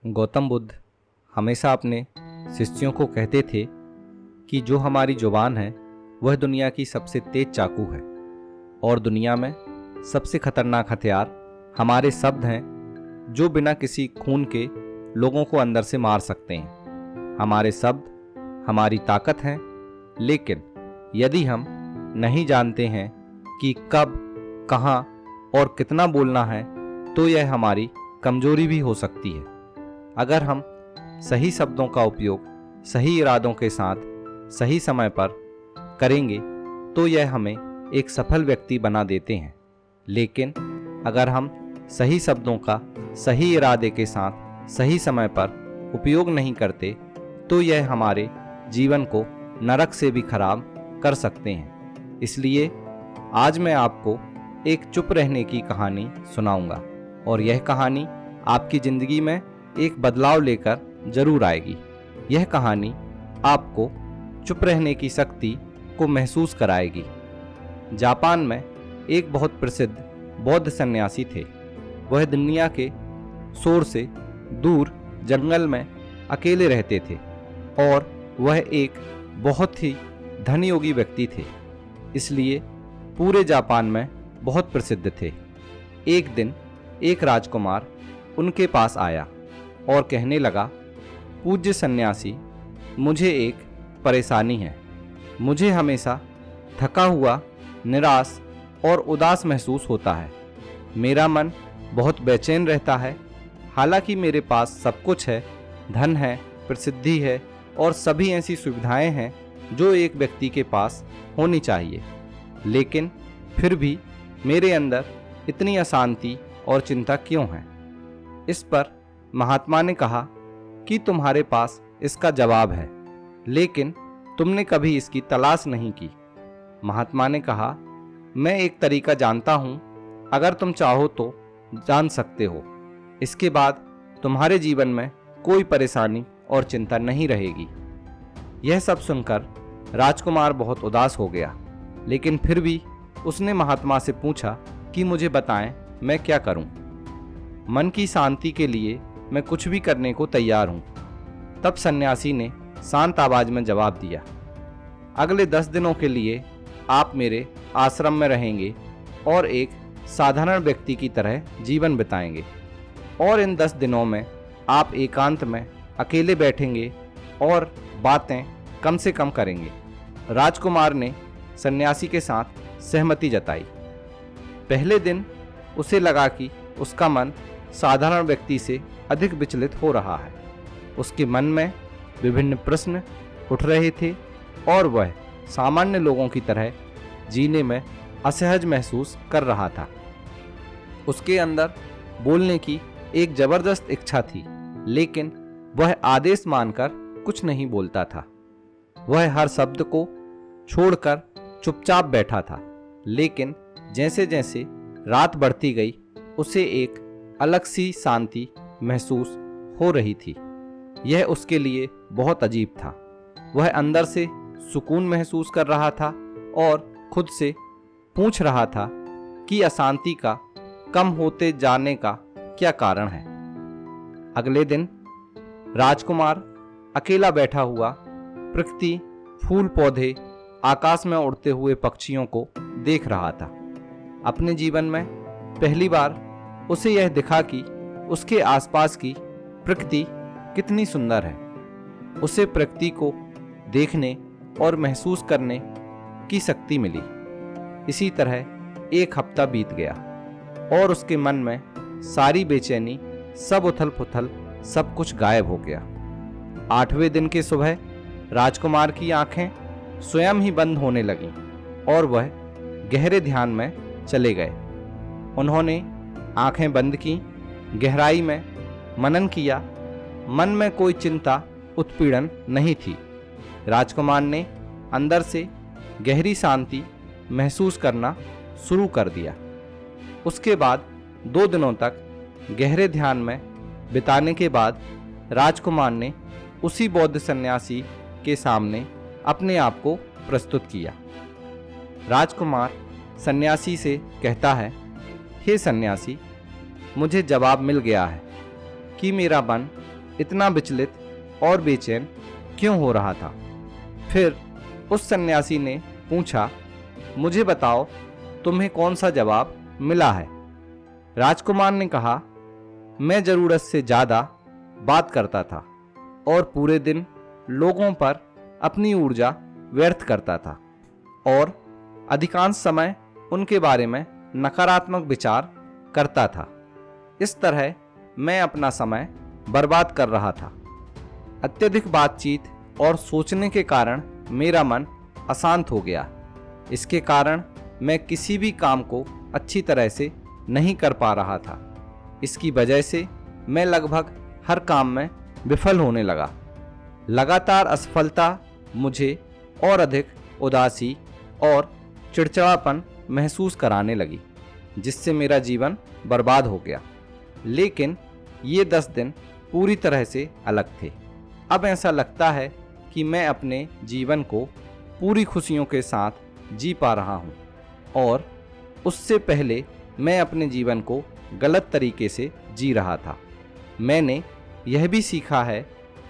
गौतम बुद्ध हमेशा अपने शिष्यों को कहते थे कि जो हमारी जुबान है वह दुनिया की सबसे तेज चाकू है और दुनिया में सबसे खतरनाक हथियार हमारे शब्द हैं, जो बिना किसी खून के लोगों को अंदर से मार सकते हैं। हमारे शब्द हमारी ताकत हैं, लेकिन यदि हम नहीं जानते हैं कि कब, कहाँ और कितना बोलना है, तो यह हमारी कमजोरी भी हो सकती है। अगर हम सही शब्दों का उपयोग सही इरादों के साथ सही समय पर करेंगे तो यह हमें एक सफल व्यक्ति बना देते हैं, लेकिन अगर हम सही शब्दों का सही इरादे के साथ सही समय पर उपयोग नहीं करते तो यह हमारे जीवन को नरक से भी खराब कर सकते हैं। इसलिए आज मैं आपको एक चुप रहने की कहानी सुनाऊंगा और यह कहानी आपकी ज़िंदगी में एक बदलाव लेकर जरूर आएगी। यह कहानी आपको चुप रहने की शक्ति को महसूस कराएगी। जापान में एक बहुत प्रसिद्ध बौद्ध सन्यासी थे। वह दुनिया के शोर से दूर जंगल में अकेले रहते थे और वह एक बहुत ही धनयोगी व्यक्ति थे, इसलिए पूरे जापान में बहुत प्रसिद्ध थे। एक दिन एक राजकुमार उनके पास आया और कहने लगा, पूज्य सन्यासी, मुझे एक परेशानी है। मुझे हमेशा थका हुआ, निराश और उदास महसूस होता है। मेरा मन बहुत बेचैन रहता है। हालांकि मेरे पास सब कुछ है, धन है, प्रसिद्धि है और सभी ऐसी सुविधाएं हैं जो एक व्यक्ति के पास होनी चाहिए, लेकिन फिर भी मेरे अंदर इतनी अशांति और चिंता क्यों है? इस पर महात्मा ने कहा कि तुम्हारे पास इसका जवाब है, लेकिन तुमने कभी इसकी तलाश नहीं की। महात्मा ने कहा, मैं एक तरीका जानता हूँ, अगर तुम चाहो तो जान सकते हो। इसके बाद तुम्हारे जीवन में कोई परेशानी और चिंता नहीं रहेगी। यह सब सुनकर राजकुमार बहुत उदास हो गया, लेकिन फिर भी उसने महात्मा से पूछा कि मुझे बताएं, मैं क्या करूं? मन की शांति के लिए मैं कुछ भी करने को तैयार हूं। तब सन्यासी ने शांत आवाज में जवाब दिया, अगले 10 दिनों के लिए आप मेरे आश्रम में रहेंगे और एक साधारण व्यक्ति की तरह जीवन बिताएंगे, और इन 10 दिनों में आप एकांत में अकेले बैठेंगे और बातें कम से कम करेंगे। राजकुमार ने सन्यासी के साथ सहमति जताई। पहले दिन उसे लगा कि उसका मन साधारण व्यक्ति से अधिक विचलित हो रहा है। उसके मन में विभिन्न प्रश्न उठ रहे थे और वह सामान्य लोगों की तरह जीने में असहज महसूस कर रहा था। उसके अंदर बोलने की एक जबरदस्त इच्छा थी, लेकिन वह आदेश मानकर कुछ नहीं बोलता था। वह हर शब्द को छोड़कर चुपचाप बैठा था, लेकिन जैसे जैसे रात बढ़ती गई उसे एक अलग सी शांति महसूस हो रही थी। यह उसके लिए बहुत अजीब था। वह अंदर से सुकून महसूस कर रहा था और खुद से पूछ रहा था कि अशांति का कम होते जाने का क्या कारण है। अगले दिन राजकुमार अकेला बैठा हुआ प्रकृति, फूल पौधे, आकाश में उड़ते हुए पक्षियों को देख रहा था। अपने जीवन में पहली बार उसे यह दिखा कि उसके आसपास की प्रकृति कितनी सुंदर है। उसे प्रकृति को देखने और महसूस करने की शक्ति मिली। इसी तरह एक हफ्ता बीत गया और उसके मन में सारी बेचैनी, सब उथल पुथल, सब कुछ गायब हो गया। 8वें दिन की सुबह राजकुमार की आंखें स्वयं ही बंद होने लगीं और वह गहरे ध्यान में चले गए। उन्होंने आंखें बंद की, गहराई में मनन किया। मन में कोई चिंता, उत्पीड़न नहीं थी। राजकुमार ने अंदर से गहरी शांति महसूस करना शुरू कर दिया। उसके बाद 2 दिनों तक गहरे ध्यान में बिताने के बाद राजकुमार ने उसी बौद्ध सन्यासी के सामने अपने आप को प्रस्तुत किया। राजकुमार सन्यासी से कहता है, हे सन्यासी, मुझे जवाब मिल गया है कि मेरा मन इतना विचलित और बेचैन क्यों हो रहा था। फिर उस सन्यासी ने पूछा, मुझे बताओ, तुम्हें कौन सा जवाब मिला है? राजकुमार ने कहा, मैं जरूरत से ज़्यादा बात करता था और पूरे दिन लोगों पर अपनी ऊर्जा व्यर्थ करता था और अधिकांश समय उनके बारे में नकारात्मक विचार करता था। इस तरह मैं अपना समय बर्बाद कर रहा था। अत्यधिक बातचीत और सोचने के कारण मेरा मन अशांत हो गया। इसके कारण मैं किसी भी काम को अच्छी तरह से नहीं कर पा रहा था। इसकी वजह से मैं लगभग हर काम में विफल होने लगा। लगातार असफलता मुझे और अधिक उदासी और चिड़चिड़ापन महसूस कराने लगी, जिससे मेरा जीवन बर्बाद हो गया। लेकिन ये 10 दिन पूरी तरह से अलग थे। अब ऐसा लगता है कि मैं अपने जीवन को पूरी खुशियों के साथ जी पा रहा हूँ और उससे पहले मैं अपने जीवन को गलत तरीके से जी रहा था। मैंने यह भी सीखा है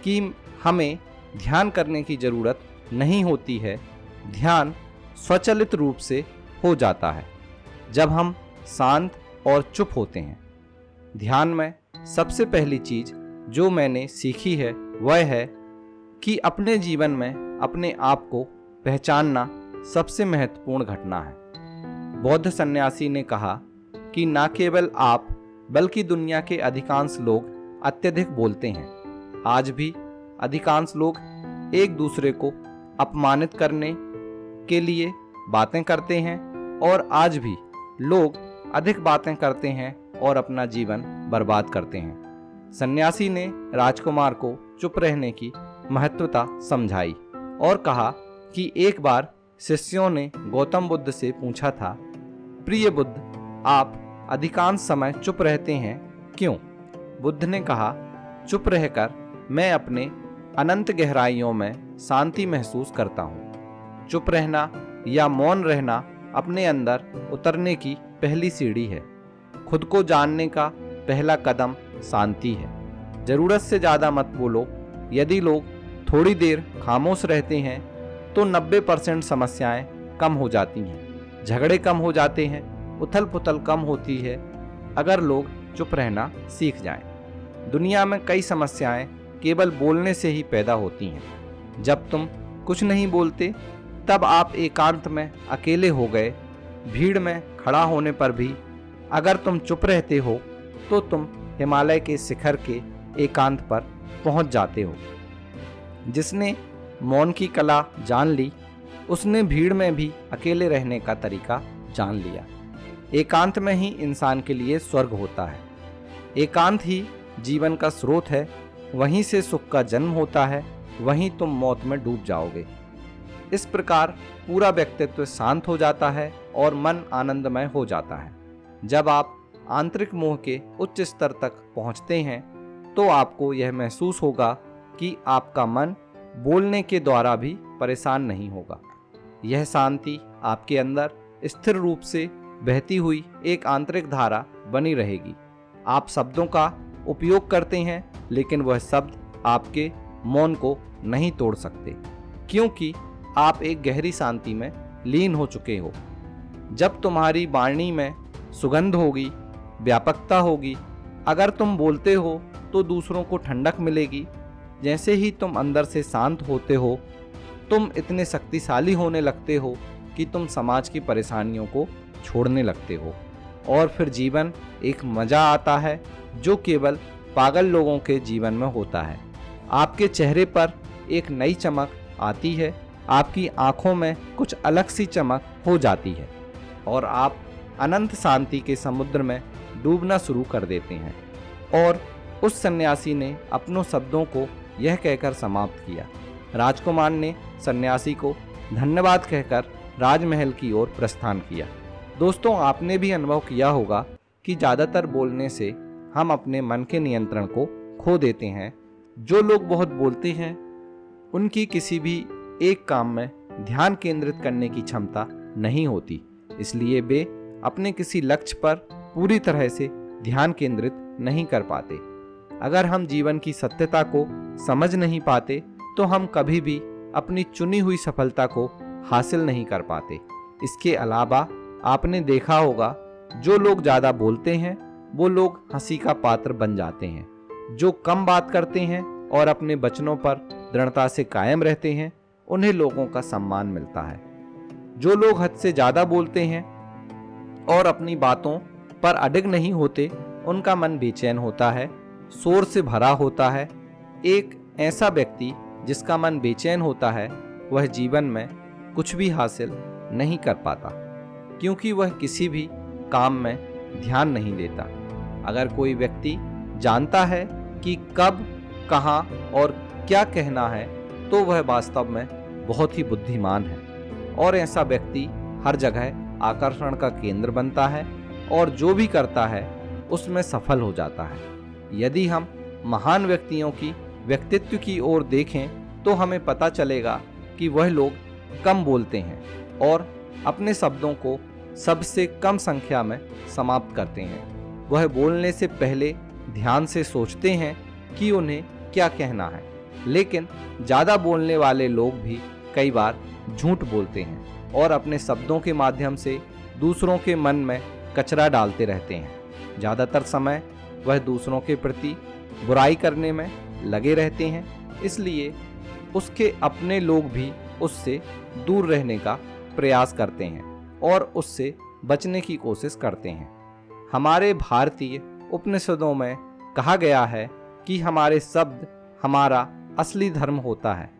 कि हमें ध्यान करने की ज़रूरत नहीं होती है। ध्यान स्वचालित रूप से हो जाता है जब हम शांत और चुप होते हैं। ध्यान में सबसे पहली चीज़ जो मैंने सीखी है वह है कि अपने जीवन में अपने आप को पहचानना सबसे महत्वपूर्ण घटना है। बौद्ध सन्यासी ने कहा कि न केवल आप बल्कि दुनिया के अधिकांश लोग अत्यधिक बोलते हैं। आज भी अधिकांश लोग एक दूसरे को अपमानित करने के लिए बातें करते हैं और आज भी लोग अधिक बातें करते हैं और अपना जीवन बर्बाद करते हैं। सन्यासी ने राजकुमार को चुप रहने की महत्वता समझाई और कहा कि एक बार शिष्यों ने गौतम बुद्ध से पूछा था, प्रिय बुद्ध, आप अधिकांश समय चुप रहते हैं, क्यों? बुद्ध ने कहा, चुप रहकर मैं अपने अनंत गहराइयों में शांति महसूस करता हूँ। चुप रहना या मौन रहना अपने अंदर उतरने की पहली सीढ़ी है। खुद को जानने का पहला कदम शांति है। ज़रूरत से ज़्यादा मत बोलो। यदि लोग थोड़ी देर खामोश रहते हैं तो 90% समस्याएं कम हो जाती हैं, झगड़े कम हो जाते हैं, उथल पुथल कम होती है अगर लोग चुप रहना सीख जाएं। दुनिया में कई समस्याएं केवल बोलने से ही पैदा होती हैं। जब तुम कुछ नहीं बोलते तब आप एकांत में अकेले हो गए। भीड़ में खड़ा होने पर भी अगर तुम चुप रहते हो तो तुम हिमालय के शिखर के एकांत पर पहुंच जाते हो। जिसने मौन की कला जान ली उसने भीड़ में भी अकेले रहने का तरीका जान लिया। एकांत में ही इंसान के लिए स्वर्ग होता है। एकांत ही जीवन का स्रोत है। वहीं से सुख का जन्म होता है, वहीं तुम मौत में डूब जाओगे। इस प्रकार पूरा व्यक्तित्व शांत हो जाता है और मन आनंदमय हो जाता है। जब आप आंतरिक मोह के उच्च स्तर तक पहुंचते हैं तो आपको यह महसूस होगा कि आपका मन बोलने के द्वारा भी परेशान नहीं होगा। यह शांति आपके अंदर स्थिर रूप से बहती हुई एक आंतरिक धारा बनी रहेगी। आप शब्दों का उपयोग करते हैं लेकिन वह शब्द आपके मौन को नहीं तोड़ सकते, क्योंकि आप एक गहरी शांति में लीन हो चुके हो। जब तुम्हारी वाणी में सुगंध होगी, व्यापकता होगी, अगर तुम बोलते हो तो दूसरों को ठंडक मिलेगी। जैसे ही तुम अंदर से शांत होते हो तुम इतने शक्तिशाली होने लगते हो कि तुम समाज की परेशानियों को छोड़ने लगते हो और फिर जीवन एक मज़ा आता है जो केवल पागल लोगों के जीवन में होता है। आपके चेहरे पर एक नई चमक आती है, आपकी आंखों में कुछ अलग सी चमक हो जाती है और आप अनंत शांति के समुद्र में डूबना शुरू कर देते हैं। और उस सन्यासी ने अपनों शब्दों को यह कहकर समाप्त किया। राजकुमार ने सन्यासी को धन्यवाद कहकर राजमहल की ओर प्रस्थान किया। दोस्तों, आपने भी अनुभव किया होगा कि ज़्यादातर बोलने से हम अपने मन के नियंत्रण को खो देते हैं। जो लोग बहुत बोलते हैं उनकी किसी भी एक काम में ध्यान केंद्रित करने की क्षमता नहीं होती, इसलिए वे अपने किसी लक्ष्य पर पूरी तरह से ध्यान केंद्रित नहीं कर पाते। अगर हम जीवन की सत्यता को समझ नहीं पाते तो हम कभी भी अपनी चुनी हुई सफलता को हासिल नहीं कर पाते। इसके अलावा आपने देखा होगा, जो लोग ज़्यादा बोलते हैं वो लोग हंसी का पात्र बन जाते हैं। जो कम बात करते हैं और अपने वचनों पर दृढ़ता से कायम रहते हैं, उन्हें लोगों का सम्मान मिलता है। जो लोग हद से ज़्यादा बोलते हैं और अपनी बातों पर अडिग नहीं होते, उनका मन बेचैन होता है, शोर से भरा होता है। एक ऐसा व्यक्ति जिसका मन बेचैन होता है, वह जीवन में कुछ भी हासिल नहीं कर पाता, क्योंकि वह किसी भी काम में ध्यान नहीं देता। अगर कोई व्यक्ति जानता है कि कब, कहाँ और क्या कहना है, तो वह वास्तव में बहुत ही बुद्धिमान है और ऐसा व्यक्ति हर जगह आकर्षण का केंद्र बनता है और जो भी करता है उसमें सफल हो जाता है। यदि हम महान व्यक्तियों की व्यक्तित्व की ओर देखें तो हमें पता चलेगा कि वह लोग कम बोलते हैं और अपने शब्दों को सबसे कम संख्या में समाप्त करते हैं। वह बोलने से पहले ध्यान से सोचते हैं कि उन्हें क्या कहना है। लेकिन ज़्यादा बोलने वाले लोग भी कई बार झूठ बोलते हैं और अपने शब्दों के माध्यम से दूसरों के मन में कचरा डालते रहते हैं। ज़्यादातर समय वह दूसरों के प्रति बुराई करने में लगे रहते हैं, इसलिए उसके अपने लोग भी उससे दूर रहने का प्रयास करते हैं और उससे बचने की कोशिश करते हैं। हमारे भारतीय उपनिषदों में कहा गया है कि हमारे शब्द हमारा असली धर्म होता है।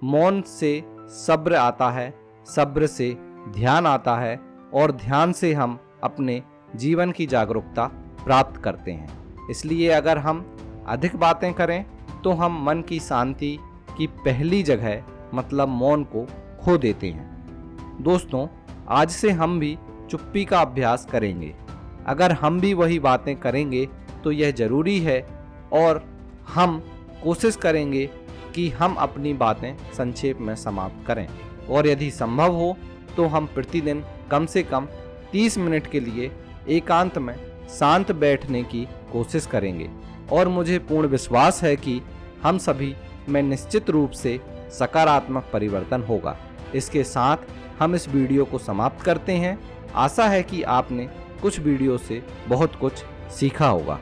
मौन से सब्र आता है, सब्र से ध्यान आता है और ध्यान से हम अपने जीवन की जागरूकता प्राप्त करते हैं। इसलिए अगर हम अधिक बातें करें तो हम मन की शांति की पहली जगह मतलब मौन को खो देते हैं। दोस्तों, आज से हम भी चुप्पी का अभ्यास करेंगे। अगर हम भी वही बातें करेंगे तो यह ज़रूरी है और हम कोशिश करेंगे कि हम अपनी बातें संक्षेप में समाप्त करें और यदि संभव हो तो हम प्रतिदिन कम से कम 30 मिनट के लिए एकांत में शांत बैठने की कोशिश करेंगे और मुझे पूर्ण विश्वास है कि हम सभी में निश्चित रूप से सकारात्मक परिवर्तन होगा। इसके साथ हम इस वीडियो को समाप्त करते हैं। आशा है कि आपने कुछ वीडियो से बहुत कुछ सीखा होगा।